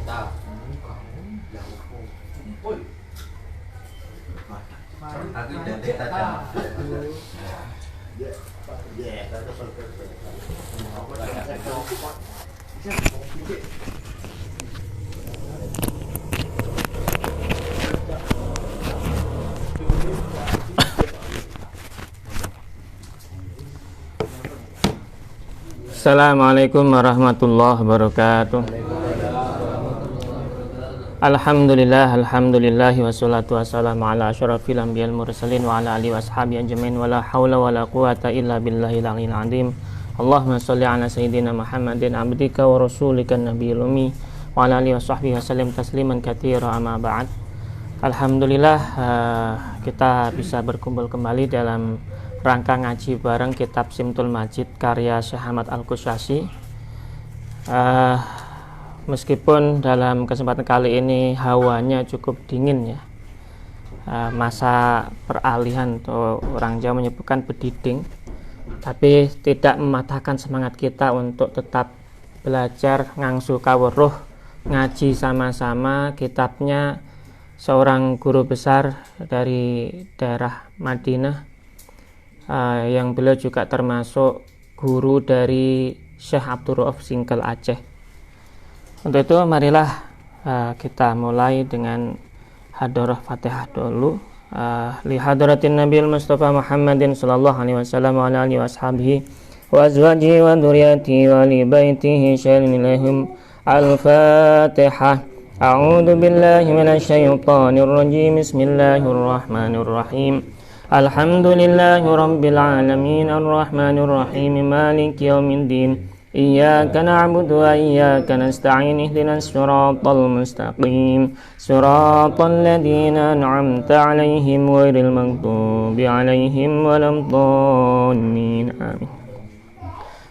Aku udah tadi. Assalamualaikum warahmatullahi wabarakatuh. Alhamdulillahi wassalatu wassalamu ala asyrafil anbiya'il mursalin wa ala alihi washabihi ajmain wa la haula wa la quwata illa billahil aliyyil azim. Allahumma shalli ala sayyidina Muhammadin abdika wa rasulika nabiyil ummi wa ala alihi washabbihi wasallim tasliman katsira amma ba'd. Alhamdulillah kita bisa berkumpul kembali dalam rangka ngaji bareng kitab Simtul Majid karya Syekh Ahmad Al-Qushasyi. Meskipun dalam kesempatan kali ini hawanya cukup dingin ya, masa peralihan atau orang Jawa menyebutkan bediding, tapi tidak mematahkan semangat kita untuk tetap belajar ngangsu kawruh, ngaji sama-sama kitabnya seorang guru besar dari daerah Madinah, yang beliau juga termasuk guru dari Syekh Abdul Rauf Singkel Aceh. Untuk itu marilah kita mulai dengan hadarah Fatihah dulu. Li hadratin Nabil Mustafa Muhammadin sallallahu alaihi wasallam wa ala alihi washabihi wa azwajihi wa dzurriyyatihi wa li baitihi syai'in lahum. Al-Fatihah. A'udzu billahi minasyaitonir rajim. Bismillahirrahmanirrahim. Alhamdulillahi rabbil alamin arrahmanir rahim maliki yaumiddin. Iyyaka na'budu wa iyyaka nasta'in ihdinas siratal mustaqim siratal ladzina an'amta 'alaihim ghairil maghdubi 'alaihim waladdallin amin.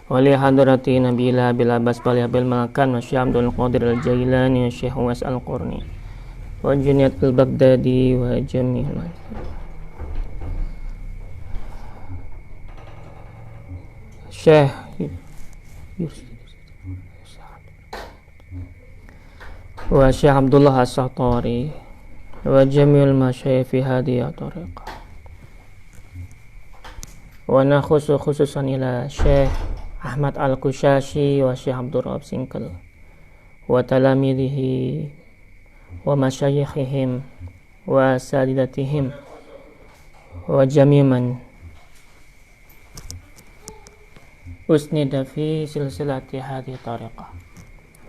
Wa li hadrati nabiyina bil abbas wal bil makan wa Syekh Abdul Qadir al-Jailani wa Syekh Uwais al-Qurni wa Junayd al-Baghdadi wa jami'il Syekh wa Syekh Abdullah As-Satari wa jami'ul masyayikh fi hadhihi tariqah wa nakhusu khususan ila Syekh Ahmad Al-Qushasyi wa Syekh Abdul Rauf Singkel wa talamidhihi wa masyayikhihim wa sadidatihim wa jami'man usnida fi silsilati hadhihi tariqah.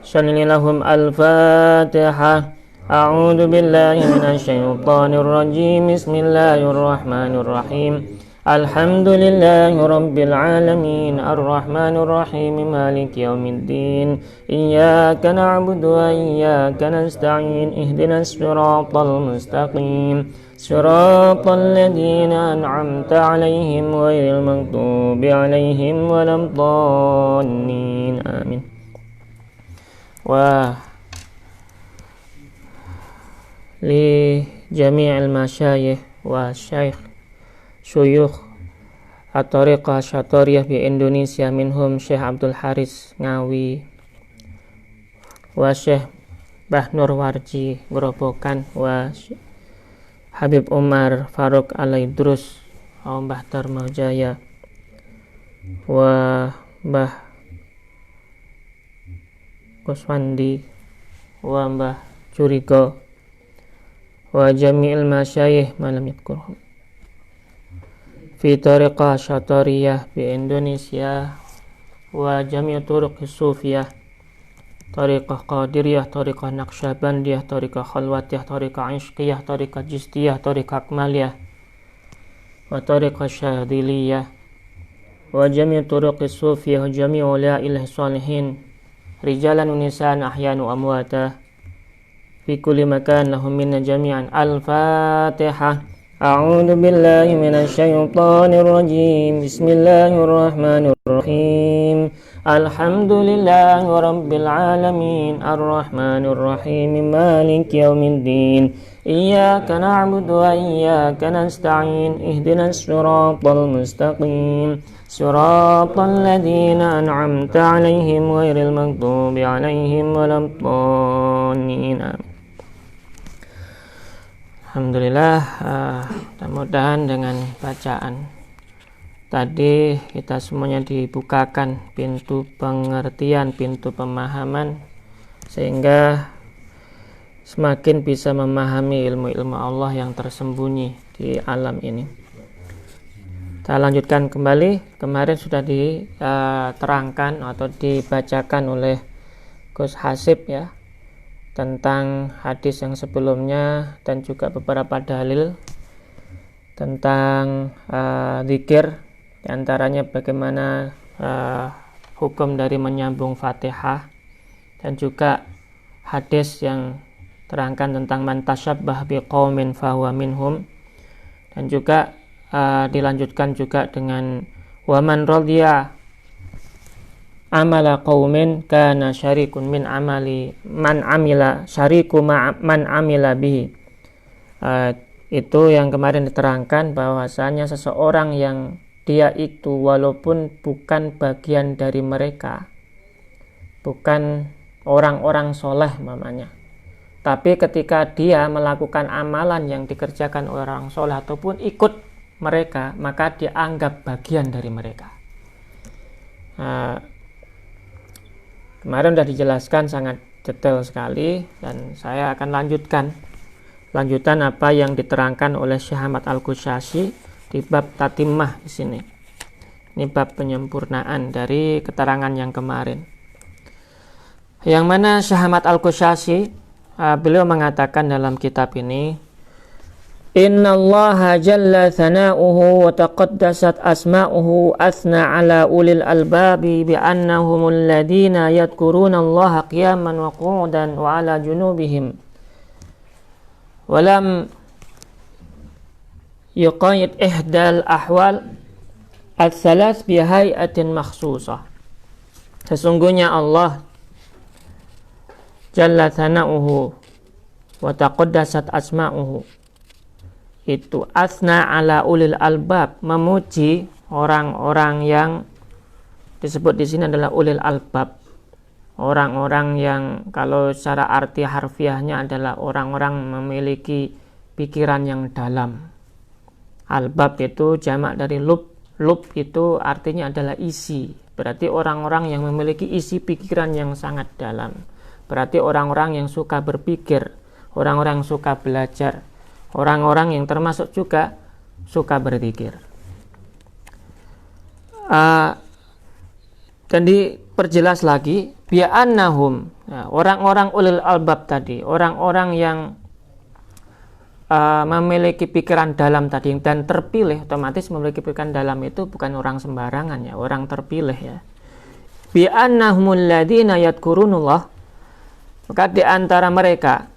Shanilahum al-Fatihah. A'udzu billahi minasyaitonir rajim. Bismillahirrahmanirrahim. Alhamdulillahi rabbil alamin arrahmanir rahim maliki yaumiddin. Iyyaka na'budu wa iyyaka nasta'in ihdinas siratal mustaqim siratal ladzina an'amta 'alaihim ghairil maghdubi 'alaihim waladdallin amin. Wa li jami'il masyayikh wa syuyukh at-tariqah syatariyah bi Indonesia minhum Syekh Abdul Haris Ngawi wa Syekh Bahnur Warji Grobogan wa Habib Umar Faruk Alaidrus wa Mbah Darmajaya wa Mbah Kuswandi wa Mbah Curigo wa jami'il masyayikh malam yadkurhum fi tariqah syatariyah bi Indonesia wa jami' turuq sufiyah tariqah qadiriyah, tariqah naqsyabandiyah, tariqah khalwatiyah, tariqah ishqiyah, tariqah jistiyah, tariqah akmaliyah wa tariqah syadiliyah wa jami' turuq sufiyah wa jami' ula'il salihin rijalan wa nisaan ahyan wa amwata fi kulli makan lahum minna jami'an. Al-Fatihah. A'udzu billahi minasyaitonir rajim. Bismillahirrahmanirrahim. Alhamdulillahi Rabbil Alamin Ar-Rahmanir Rahim Maliki Yawmiddin Iyyaka na'budu wa iyyaka nasta'in Ihdinas siratal mustaqim Siratal ladzina an'amta 'alaihim ghairil maghdubi 'alaihim waladdallin. Alhamdulillah, mudah-mudahan dengan bacaan tadi kita semuanya dibukakan pintu pengertian, pintu pemahaman, sehingga semakin bisa memahami ilmu-ilmu Allah yang tersembunyi di alam ini. Kita lanjutkan kembali. Kemarin sudah diterangkan atau dibacakan oleh Gus Hasib ya, tentang hadis yang sebelumnya dan juga beberapa dalil tentang zikir, diantaranya bagaimana hukum dari menyambung Fatihah, dan juga hadis yang terangkan tentang man tasyabbah biqaumin fahuwa minhum, dan juga dilanjutkan juga dengan waman radhiya amala qaumin kana syarikun min amali man amila syariku man amila bihi. Itu yang kemarin diterangkan bahwasanya seseorang yang dia itu walaupun bukan bagian dari mereka, bukan orang-orang soleh mamanya, tapi ketika dia melakukan amalan yang dikerjakan orang soleh ataupun ikut mereka, maka dia anggap bagian dari mereka. Kemarin sudah dijelaskan sangat detail sekali, dan saya akan lanjutan apa yang diterangkan oleh Syekh Ahmad Al-Qushasyi di bab tatimah di sini. Ini bab penyempurnaan dari keterangan yang kemarin. Yang mana Syekh Ahmad Al-Qushasyi beliau mengatakan dalam kitab ini, Innallaha jalla thana'uhu wa taqaddasat asma'uhu athna ala ulil albabi bi'annahumul ladina yadhkuruna Allaha qiyaman wa qu'udan wa ala junubihim wa lam yuqayyid ihdal ahwal al-thalath bi hay'atin makhsusah. Sesungguhnya Allah jalla thana'uhu wa taqaddasat asma'uhu itu asna ala ulil albab, memuji orang-orang yang disebut di sini adalah ulil albab, orang-orang yang kalau secara arti harfiahnya adalah orang-orang memiliki pikiran yang dalam. Albab itu jamak dari lub itu artinya adalah isi, berarti orang-orang yang memiliki isi pikiran yang sangat dalam, berarti orang-orang yang suka berpikir, orang-orang yang suka belajar, orang-orang yang termasuk juga suka berzikir. Dan diperjelas lagi bi'annahum, orang-orang ulil albab tadi, orang-orang yang memiliki pikiran dalam tadi dan terpilih, otomatis memiliki pikiran dalam itu bukan orang sembarangan ya, orang terpilih ya. Bi'annahumul ladzina yadhkurunallah, maka di antara mereka,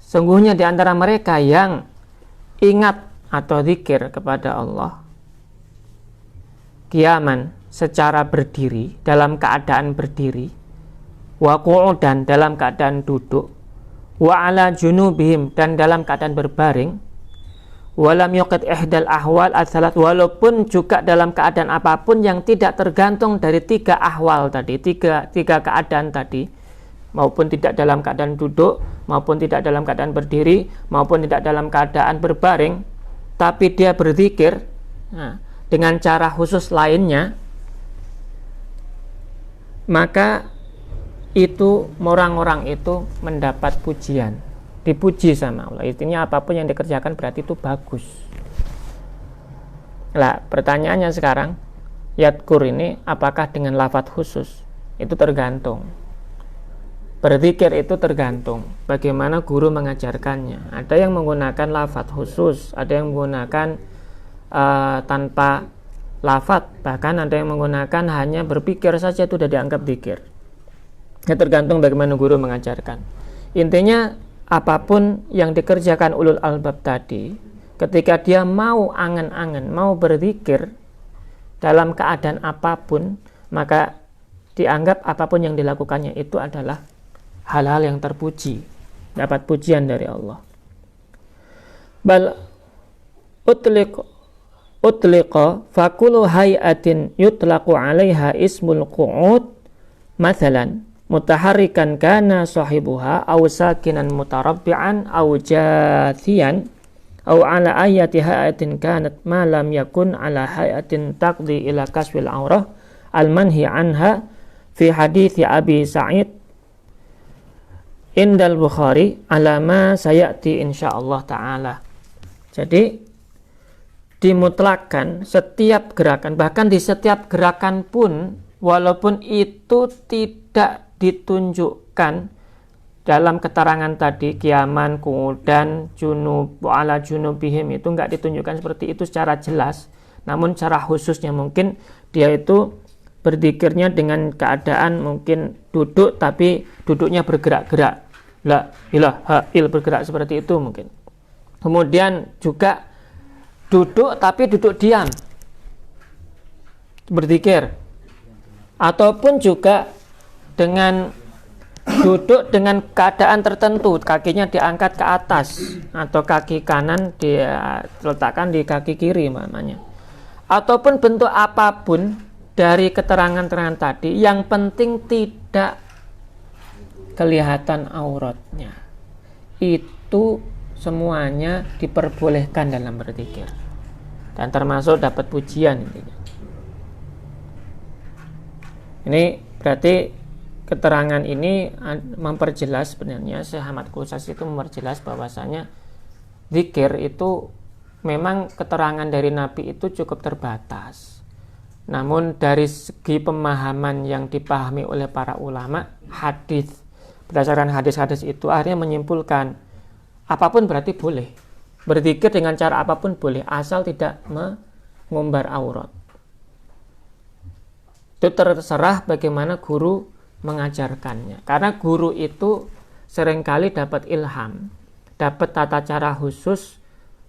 sungguhnya di antara mereka yang ingat atau zikir kepada Allah qiyaman, secara berdiri, dalam keadaan berdiri, wa qu'udan, dalam keadaan duduk, wa ala junubihim, dan dalam keadaan berbaring, wa lam yuqid ihdal ahwal al-thalath, walaupun juga dalam keadaan apapun yang tidak tergantung dari tiga ahwal tadi, tiga keadaan tadi, maupun tidak dalam keadaan duduk, maupun tidak dalam keadaan berdiri, maupun tidak dalam keadaan berbaring, tapi dia berzikir dengan cara khusus lainnya, maka itu orang-orang itu mendapat pujian, dipuji sama Allah. Intinya apapun yang dikerjakan berarti itu bagus. Nah, pertanyaannya sekarang, yadkur ini apakah dengan lafadz khusus? Itu tergantung. Berzikir itu tergantung bagaimana guru mengajarkannya. Ada yang menggunakan lafadz khusus, ada yang menggunakan tanpa lafadz, bahkan ada yang menggunakan hanya berpikir saja itu sudah dianggap zikir. Ya, tergantung bagaimana guru mengajarkan. Intinya apapun yang dikerjakan ulul albab tadi, ketika dia mau angen-angen, mau berzikir dalam keadaan apapun, maka dianggap apapun yang dilakukannya itu adalah hal-hal yang terpuji, dapat pujian dari Allah. Bal utliqa fakulu hayatin yutlaqu 'alaiha ismul qu'ud mathalan mutaharrikan kana sahibuha aw sakinan mutarabbi'an aw jathiyan aw ala ayati hayatin kanat ma lam yakun ala hayatin taqdi ila kasfil aurah al-manhi anha fi hadithi Abi Sa'id indal Bukhari alama sayati insyaallah ta'ala. Jadi dimutlakkan setiap gerakan, bahkan di setiap gerakan pun walaupun itu tidak ditunjukkan dalam keterangan tadi kiaman, kuudan, junub, ala junubihim, itu enggak ditunjukkan seperti itu secara jelas, namun secara khususnya mungkin dia itu berzikirnya dengan keadaan mungkin duduk tapi duduknya bergerak-gerak, la ilaha il, bergerak seperti itu mungkin. Kemudian juga duduk tapi duduk diam berzikir, ataupun juga dengan duduk dengan keadaan tertentu, kakinya diangkat ke atas atau kaki kanan diletakkan di kaki kiri namanya, ataupun bentuk apapun dari keterangan-keterangan tadi, yang penting tidak kelihatan auratnya, itu semuanya diperbolehkan dalam berzikir dan termasuk dapat pujian intinya. Ini berarti keterangan ini memperjelas, sebenarnya Syekh Ahmad Qusas itu memperjelas bahwasanya zikir itu memang keterangan dari Nabi itu cukup terbatas. Namun dari segi pemahaman yang dipahami oleh para ulama, hadis, berdasarkan hadis-hadis itu akhirnya menyimpulkan apapun berarti boleh. Berzikir dengan cara apapun boleh, asal tidak mengumbar aurat. Itu terserah bagaimana guru mengajarkannya. Karena guru itu seringkali dapat ilham, dapat tata cara khusus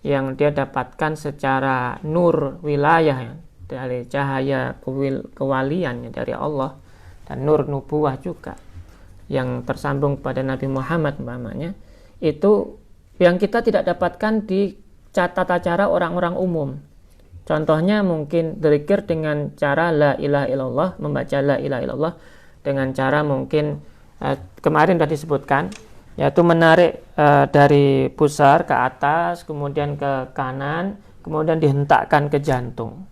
yang dia dapatkan secara nur wilayah, dari cahaya kewalian dari Allah, dan nur nubuwah juga yang tersambung pada Nabi Muhammad umpamanya, itu yang kita tidak dapatkan di tata cara orang-orang umum. Contohnya mungkin berzikir dengan cara la ilaha illallah, membaca la ilaha illallah dengan cara mungkin kemarin sudah disebutkan, yaitu menarik dari pusar ke atas, kemudian ke kanan, kemudian dihentakkan ke jantung.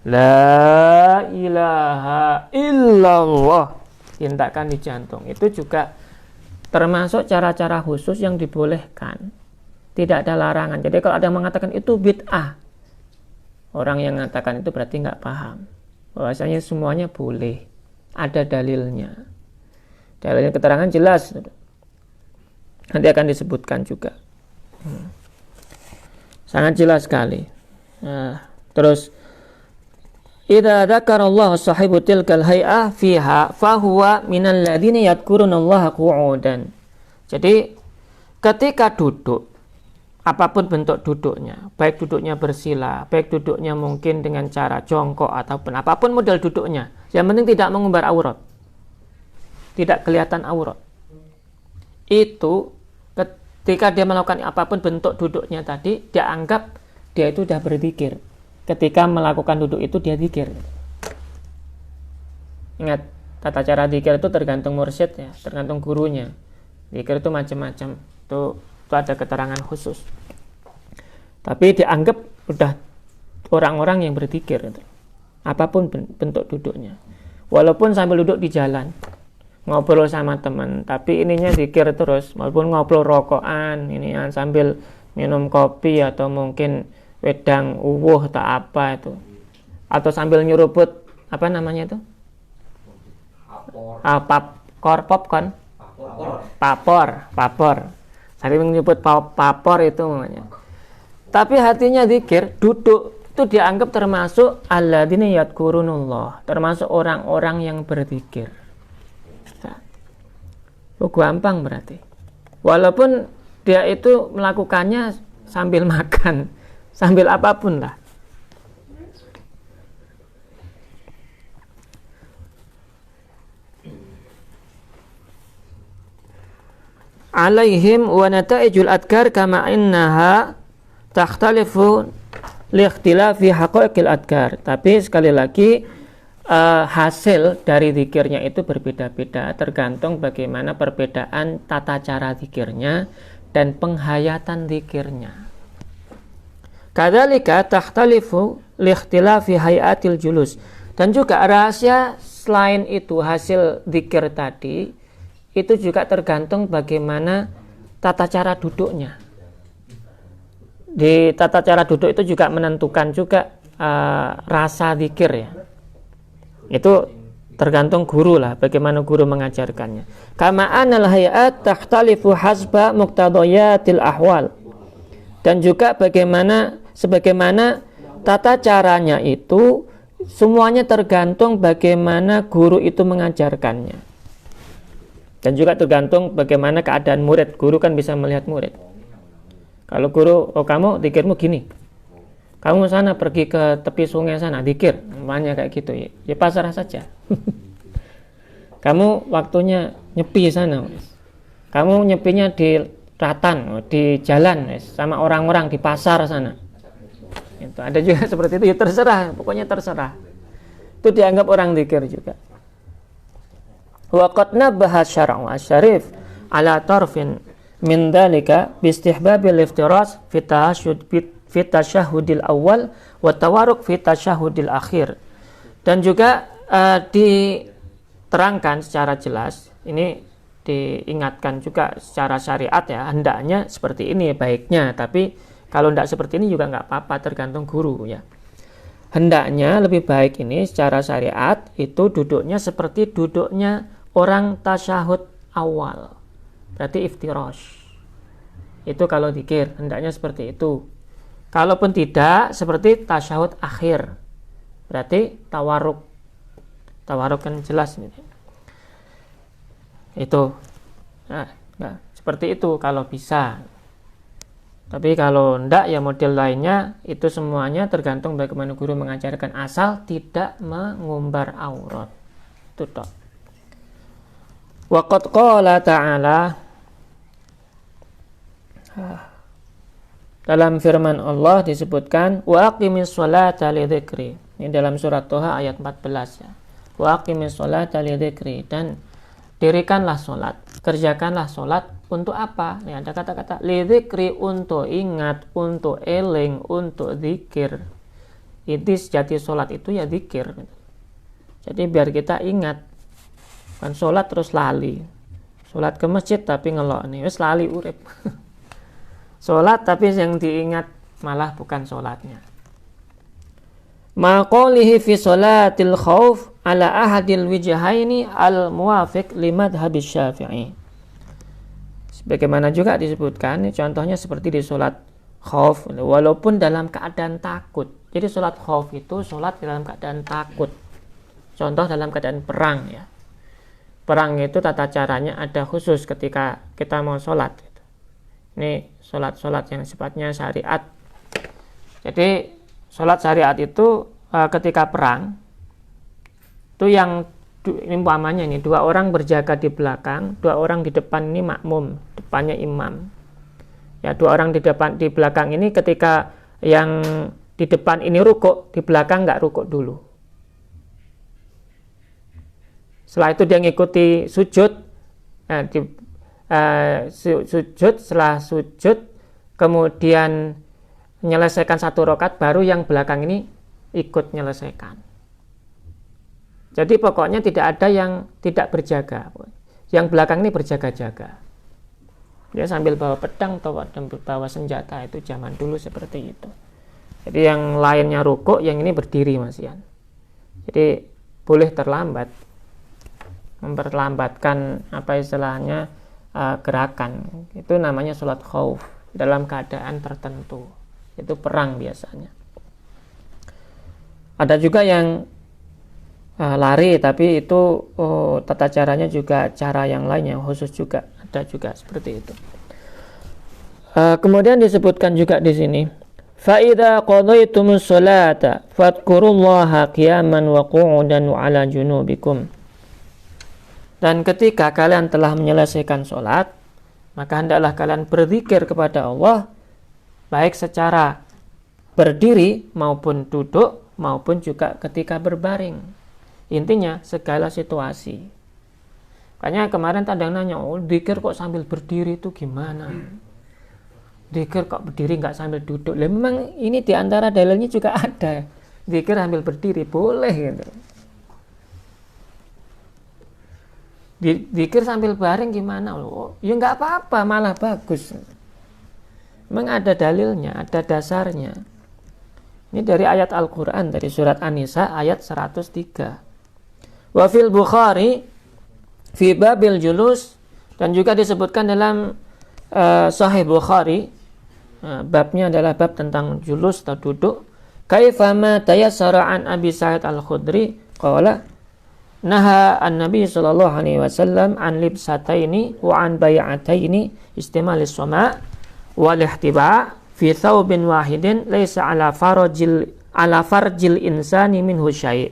La ilaha illallah, dihentakkan di jantung. Itu juga termasuk cara-cara khusus yang dibolehkan, tidak ada larangan. Jadi kalau ada yang mengatakan itu bid'ah, orang yang mengatakan itu berarti nggak paham bahwasanya semuanya boleh, ada dalilnya. Dalilnya keterangan jelas, nanti akan disebutkan juga, sangat jelas sekali. Terus idza dzakarallahu sahibu tilkal hay'ah fiha fahuwa minal ladzina yadhkurunallaha qu'udan. Jadi ketika duduk, apapun bentuk duduknya, baik duduknya bersila, baik duduknya mungkin dengan cara jongkok ataupun apapun model duduknya, yang penting tidak mengumbar aurat, tidak kelihatan aurat. Itu ketika dia melakukan apapun bentuk duduknya tadi, dia anggap dia itu sudah berzikir. Ketika melakukan duduk itu dia zikir. Ingat, tata cara zikir itu tergantung mursyid ya, tergantung gurunya. Zikir itu macam-macam. Itu ada keterangan khusus. Tapi dianggap udah orang-orang yang berzikir itu. Apapun bentuk duduknya. Walaupun sambil duduk di jalan, ngobrol sama teman, tapi ininya zikir terus. Walaupun ngobrol rokokan, ini sambil minum kopi atau mungkin wedang uwuh atau apa itu, atau sambil nyeruput apa namanya itu, papor, sambil nyeruput papor itu namanya. Tapi hatinya zikir, duduk itu dianggap termasuk alladzina yadhkurunallah, termasuk orang-orang yang berzikir. Itu gampang berarti. Walaupun dia itu melakukannya sambil makan, sambil apapun lah. alaihim wa nata'ijul adkar kama innaha takhtalifu liikhtilafi haqaiqil adkar. Tapi sekali lagi hasil dari zikirnya itu berbeda-beda tergantung bagaimana perbedaan tata cara zikirnya dan penghayatan zikirnya. Kadzalika takhtalifu liikhtilafi hayatil julus. Dan juga rahasia selain itu hasil zikir tadi itu juga tergantung bagaimana tata cara duduknya. Di tata cara duduk itu juga menentukan juga rasa zikir ya. Itu tergantung guru lah, bagaimana guru mengajarkannya. Kama anal hayat takhtalifu hasba muqtadayatil ahwal. Dan juga sebagaimana tata caranya itu semuanya tergantung bagaimana guru itu mengajarkannya. Dan juga tergantung bagaimana keadaan murid. Guru kan bisa melihat murid. Kalau guru, kamu zikirmu gini. Kamu sana pergi ke tepi sungai sana, zikir. Namanya kayak gitu ya. Ya pasrah saja. Kamu waktunya nyepi sana. Kamu nyepinya di ratan, di jalan sama orang-orang di pasar sana. Itu ada juga seperti itu. Ya terserah, pokoknya terserah. Itu dianggap orang zikir juga. Wa qad nabbaha syar'u asy-syarif ala tarfin min dzalika bi istihbabil iftiras fi tasyahhudil awal wa tawarruk fi tasyahhudil akhir. Dan juga diterangkan secara jelas, ini diingatkan juga secara syariat ya, hendaknya seperti ini baiknya, tapi kalau tidak seperti ini juga nggak apa-apa, tergantung guru ya. Hendaknya lebih baik ini secara syariat itu duduknya seperti duduknya orang tasyahud awal, berarti iftirash. Itu kalau zikir hendaknya seperti itu. Kalaupun tidak, seperti tasyahud akhir, berarti tawarruk. Tawarruk kan jelas ini. Itu nah, seperti itu kalau bisa. Tapi kalau enggak ya model lainnya, itu semuanya tergantung bagaimana guru mengajarkan, asal tidak mengumbar aurat. Itu toh. Wa qad qala ta'ala, dalam firman Allah disebutkan wa aqimis sholata li dzikri. Ini dalam surat Toha ayat 14 ya. Wa aqimis sholata li dzikri, dan dirikanlah sholat, kerjakanlah sholat untuk apa? Ya, ada kata-kata li dzikri, untuk ingat, untuk eling, untuk zikir. Itu sejati sholat itu ya zikir. Jadi biar kita ingat, kan sholat terus lali. Sholat ke masjid tapi ngelok nih, wis lali urip. Sholat tapi yang diingat malah bukan sholatnya. Maqalihi fi sholatil khauf ala ahadil wijhaini al muwafiq li madhhabis Syafi'i. Sebagaimana juga disebutkan, contohnya seperti di sholat khauf, walaupun dalam keadaan takut. Jadi sholat khauf itu sholat dalam keadaan takut. Contoh dalam keadaan perang ya. Perang itu tata caranya ada khusus ketika kita mau sholat. Ini sholat-sholat yang sifatnya syariat. Jadi sholat syariat itu ketika perang itu yang ini umpamanya ini 2 orang berjaga di belakang, 2 orang di depan, ini makmum, depannya imam. Ya 2 orang di belakang ini ketika yang di depan ini rukuk, di belakang nggak rukuk dulu. Setelah itu dia ngikuti sujud, setelah sujud kemudian menyelesaikan 1 rakaat, baru yang belakang ini ikut menyelesaikan. Jadi pokoknya tidak ada yang tidak berjaga, yang belakang ini berjaga-jaga. Dia sambil bawa pedang atau bawa senjata, itu zaman dulu seperti itu. Jadi yang lainnya rukuk, yang ini berdiri masihan. Jadi boleh terlambat, memperlambatkan apa istilahnya gerakan. Itu namanya sholat khauf dalam keadaan tertentu. Itu perang biasanya. Ada juga yang lari, tapi itu tata caranya juga cara yang lain yang khusus juga, ada juga seperti itu. Kemudian disebutkan juga di sini, fa idza qadaytumus sholata fadhkurullaha qiyaman wa qu'udan wa 'ala junubikum. Dan ketika kalian telah menyelesaikan sholat, Maka hendaklah kalian berzikir kepada Allah baik secara berdiri maupun duduk maupun juga ketika berbaring. Intinya segala situasi. Makanya kemarin ada yang nanya, oh zikir kok sambil berdiri itu gimana? Zikir kok berdiri nggak sambil duduk? Lah memang ini diantara dalilnya juga ada. Zikir sambil berdiri boleh gitu. Zikir sambil baring gimana? Oh, ya nggak apa-apa, malah bagus. Memang ada dalilnya, ada dasarnya. Ini dari ayat Al-Quran, dari surat An-Nisa ayat 103. Wa fil Bukhari fi babil julus, dan juga disebutkan dalam Sahih Bukhari, babnya adalah bab tentang julus atau duduk. Kaifama tayassara an Abi Sa'id Al-Khudri qala naha an-nabi sallallahu alaihi wasallam an libsataini wa an bai'ataini istimalis sama' wal ihtiba' fi thawbin wahidin laysa ala farjil insani minhu syai'.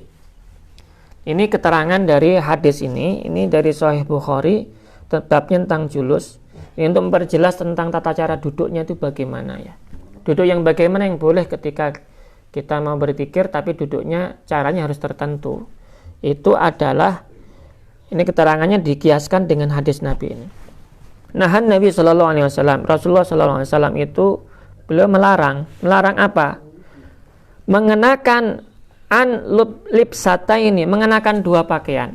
Ini keterangan dari hadis ini dari Sahih Bukhari, babnya tentang julus. Ini untuk memperjelas tentang tata cara duduknya itu bagaimana ya. Duduk yang bagaimana yang boleh ketika kita mau berzikir, tapi duduknya caranya harus tertentu. Itu adalah, ini keterangannya dikiaskan dengan hadis Nabi ini. Nahan Nabi Sallallahu Alaihi Wasallam, Rasulullah Sallallahu Alaihi Wasallam itu beliau melarang apa? Mengenakan libsataini, mengenakan dua pakaian.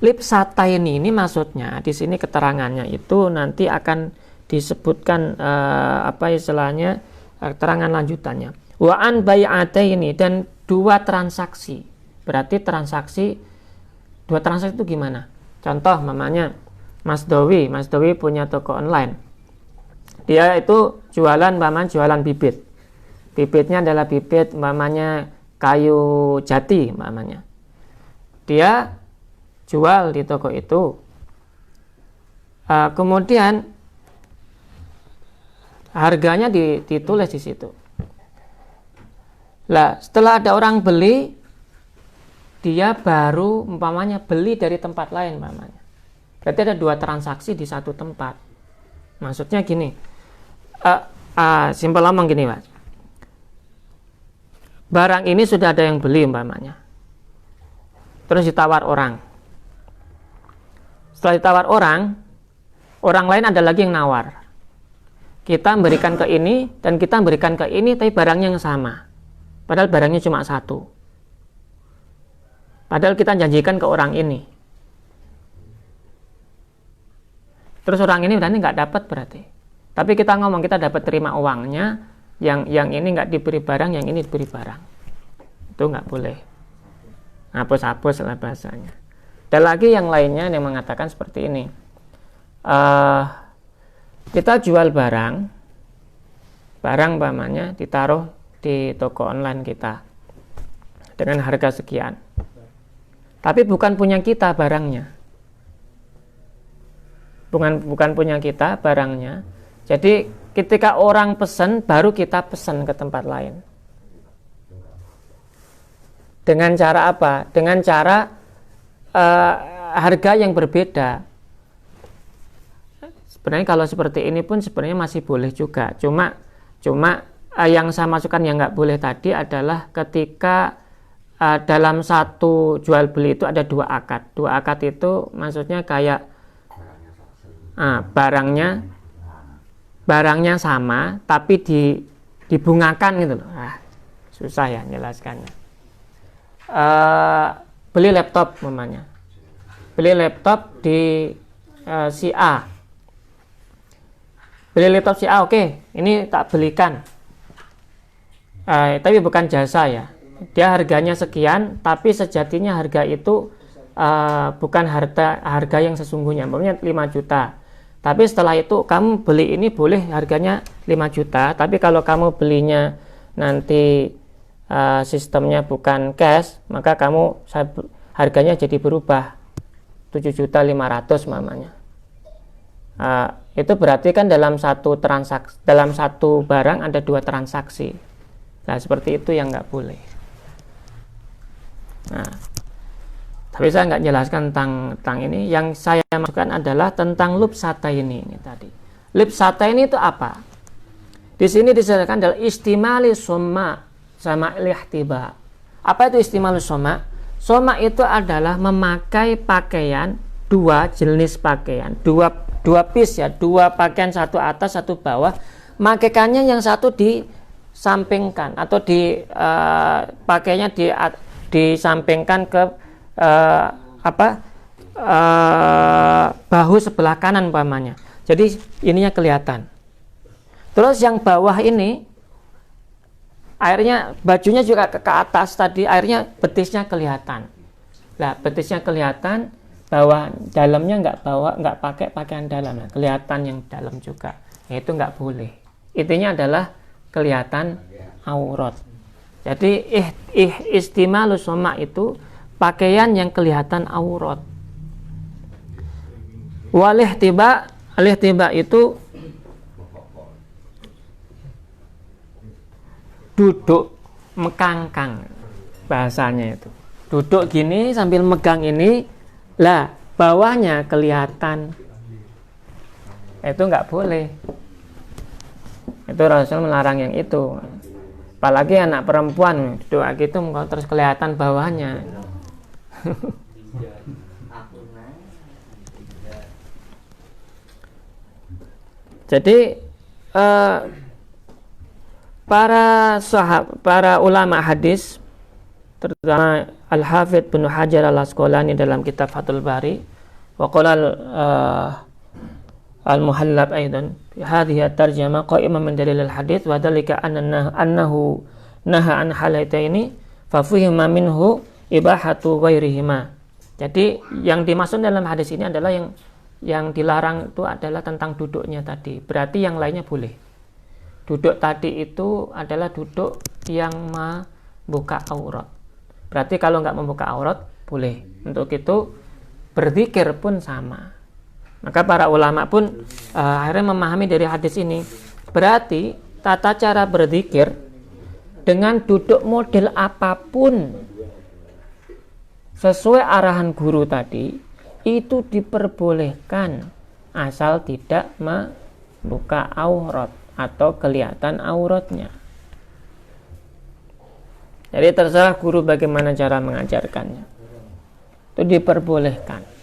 Libsataini ini maksudnya di sini keterangannya itu nanti akan disebutkan keterangan lanjutannya. Wa an bai'ataini, dan dua transaksi. Berarti dua transaksi itu gimana? Contoh mamanya Mas Dowi punya toko online. Dia itu jualan bibit. Bibitnya adalah bibit mamanya kayu jati mamanya. Dia jual di toko itu. Kemudian harganya ditulis di situ. Lah, setelah ada orang beli, dia baru umpamanya beli dari tempat lain umpamanya. Berarti ada dua transaksi di satu tempat. Maksudnya gini, simpel ngomong gini Mas. Barang ini sudah ada yang beli umpamanya. Terus ditawar orang. Setelah ditawar orang lain ada lagi yang nawar. Kita memberikan ke ini dan kita memberikan ke ini, tapi barangnya yang sama. Padahal barangnya cuma satu. Padahal kita janjikan ke orang ini. Terus orang ini berarti nggak dapat berarti. Tapi kita ngomong kita dapat terima uangnya, yang ini nggak diberi barang, yang ini diberi barang. Itu nggak boleh. Hapus-hapus lah bahasanya. Dan lagi yang lainnya yang mengatakan seperti ini. Kita jual barang umpamanya ditaruh di toko online kita dengan harga sekian. Tapi bukan punya kita barangnya. Bukan punya kita barangnya. Jadi ketika orang pesan, baru kita pesan ke tempat lain. Dengan cara apa? Dengan cara harga yang berbeda. Sebenarnya kalau seperti ini pun sebenarnya masih boleh juga. Cuma yang saya masukkan yang nggak boleh tadi adalah ketika dalam satu jual beli itu ada dua akad. Dua akad itu maksudnya kayak barangnya sama tapi dibungakan gitu loh. Susah ya jelaskannya. Beli laptop namanya. Beli laptop di si A. Beli laptop si A, oke, ini tak belikan. Tapi bukan jasa ya. Dia harganya sekian, tapi sejatinya harga itu bukan harga yang sesungguhnya, maksudnya 5 juta. Tapi setelah itu kamu beli ini boleh harganya 5 juta, tapi kalau kamu belinya nanti sistemnya bukan cash, maka harganya jadi berubah 7.500.000 mamanya. Itu berarti kan dalam satu barang ada dua transaksi. Nah seperti itu yang nggak boleh. Nah, tapi saya nggak jelaskan tentang ini. Yang saya maksudkan adalah tentang libsataini ini tadi. Libsataini itu apa? Di sini disebutkan adalah istimali soma sama ilihtiba. Apa itu istimali soma? Soma itu adalah memakai pakaian, dua jenis pakaian, dua piece ya, dua pakaian, satu atas satu bawah. Makaikannya yang satu disampingkan atau pakainya disampingkan ke bahu sebelah kanan umpamanya. Jadi ininya kelihatan. Terus yang bawah ini airnya, bajunya juga ke atas tadi, airnya betisnya kelihatan. Nah, betisnya kelihatan, bawah dalamnya nggak pakai pakaian dalam, nah, kelihatan yang dalam juga. Nah, itu nggak boleh. Intinya adalah kelihatan aurat. Jadi istimalu soma itu pakaian yang kelihatan aurat. Walihtiba itu duduk mekangkang, bahasanya itu. Duduk gini sambil megang ini, lah bawahnya kelihatan. Itu nggak boleh. Itu Rasul melarang yang itu. Apalagi anak perempuan duduk gitu terus kelihatan bawahnya. Jadi para ulama hadis, terutama Al-Hafidz bin Hajar Al-Asqalani dalam kitab Fathul Bari, wa qala Al-Muhallab aidan hadhihi at-tarjamah qa'iman min dalil al-hadits wa dzalika annahu naha an halataini fa fihima minhu ibahatu ghairihima. Jadi yang dimaksud dalam hadis ini adalah yang dilarang itu adalah tentang duduknya tadi. Berarti yang lainnya boleh. Duduk tadi itu adalah duduk yang membuka aurat. Berarti kalau nggak membuka aurat boleh. Untuk itu berzikir pun sama. Maka para ulama pun akhirnya memahami dari hadis ini. Berarti tata cara berzikir dengan duduk model apapun sesuai arahan guru tadi itu diperbolehkan asal tidak membuka aurat atau kelihatan auratnya. Jadi terserah guru bagaimana cara mengajarkannya. Itu diperbolehkan.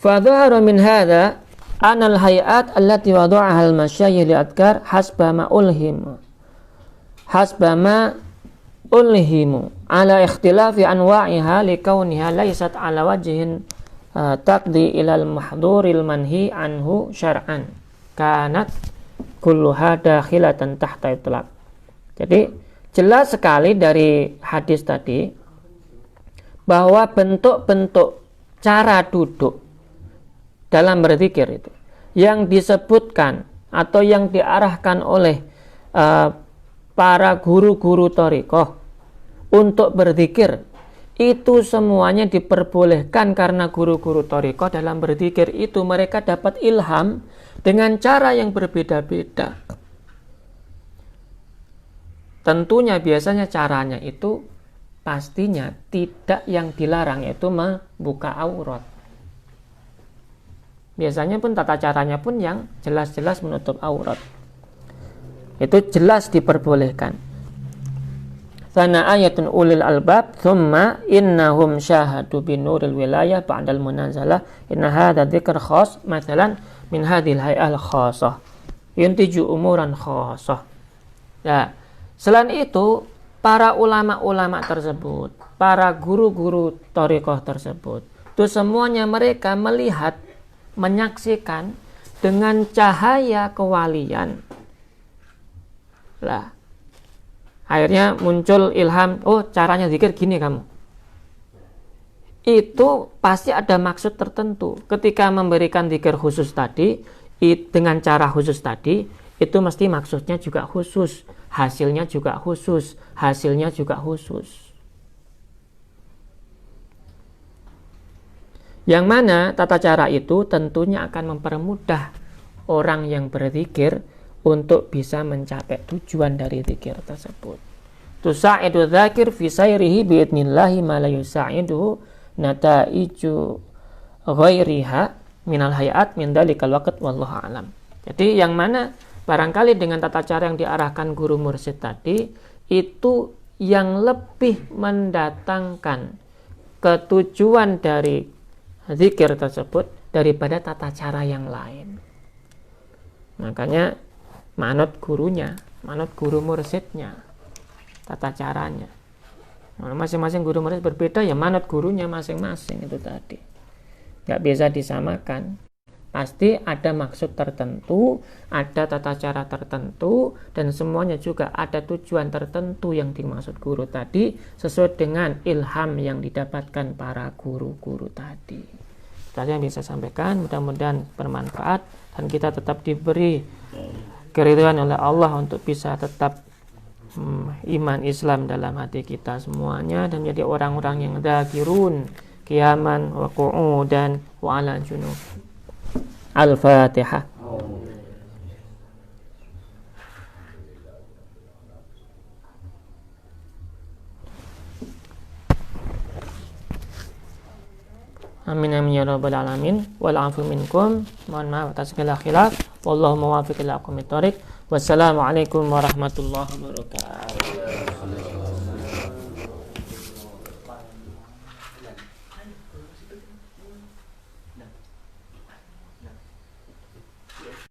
Fadhahara min hadha anal hayat allati wada'aha al-masyayikh li'adkar hasba ma ulhimu ala ikhtilafi anwa'iha likawniha laysat ala wajhin taqdi ilal mahduril manhi anhu syar'an kanat kulluha dakhilatan tahta itlaq. Jadi jelas sekali dari hadis tadi bahwa bentuk-bentuk cara duduk dalam berzikir itu yang disebutkan atau yang diarahkan oleh para guru-guru thariqah untuk berzikir itu semuanya diperbolehkan karena guru-guru thariqah dalam berzikir itu mereka dapat ilham dengan cara yang berbeda-beda. Tentunya biasanya caranya itu pastinya tidak yang dilarang, yaitu membuka aurat. Biasanya pun tata caranya pun yang jelas-jelas menutup aurat. Itu jelas diperbolehkan. Sana ayatun ulil albab thumma innahum syahadu binuril wilayah ba'dal munazalah inna hadha dzikr khas mathalan min hadhil hay'al khasah yuntiju umuran khasah. Ya, selain itu para ulama-ulama tersebut, para guru-guru thariqah tersebut, itu semuanya mereka melihat, menyaksikan dengan cahaya kewalian. Lah, akhirnya muncul ilham, oh caranya zikir gini kamu. Itu pasti ada maksud tertentu. Ketika memberikan zikir khusus tadi, dengan cara khusus tadi, itu mesti maksudnya juga khusus, hasilnya juga khusus, hasilnya juga khusus. Yang mana tata cara itu tentunya akan mempermudah orang yang berzikir untuk bisa mencapai tujuan dari zikir tersebut. tusa'idu dzakir fi sayrihi bi idnillahi ma la yusa'idu nataiju ghairiha minal hayat min dalikal waqt wallahu alam. Jadi yang mana barangkali dengan tata cara yang diarahkan guru mursyid tadi itu yang lebih mendatangkan ketujuan dari zikir tersebut daripada tata cara yang lain. Makanya manut gurunya, manut guru mursyidnya, tata caranya. Masing-masing guru mursyid berbeda, ya manut gurunya masing-masing itu tadi. Nggak bisa disamakan. Pasti ada maksud tertentu, ada tata cara tertentu, dan semuanya juga ada tujuan tertentu yang dimaksud guru tadi sesuai dengan ilham yang didapatkan para guru-guru tadi. Tadi yang bisa sampaikan, mudah-mudahan bermanfaat dan kita tetap diberi keridhaan oleh Allah untuk bisa tetap iman Islam dalam hati kita semuanya dan menjadi orang-orang yang dzakirun qiyaman wa qu'udan wa 'ala junub. Al-Fatihah. Amin amin ya rabbal alamin. Wal afu minkum. Mohon maaf atas segala khilaf. Wallahu muwaffiq ila aqwamit thoriq. Wassalamualaikum warahmatullahi wabarakatuh.